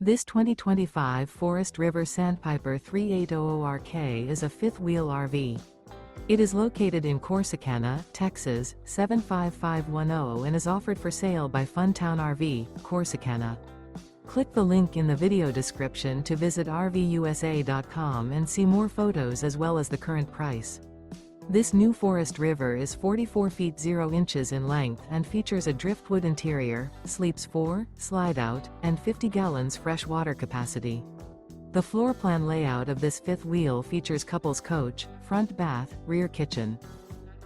This 2025 Forest River Sandpiper 3800RK is a fifth-wheel RV. It is located in Corsicana, Texas, 75510 and is offered for sale by Funtown RV, Corsicana. Click the link in the video description to visit RVUSA.com and see more photos as well as the current price. This new Forest River is 44 feet 0 inches in length and features a driftwood interior, sleeps 4, slide-out, and 50 gallons fresh water capacity. The floor plan layout of this fifth wheel features couples coach, front bath, rear kitchen.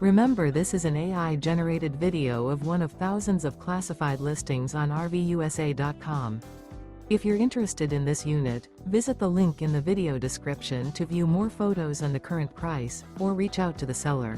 Remember, this is an AI-generated video of one of thousands of classified listings on RVUSA.com. If you're interested in this unit, visit the link in the video description to view more photos and the current price, or reach out to the seller.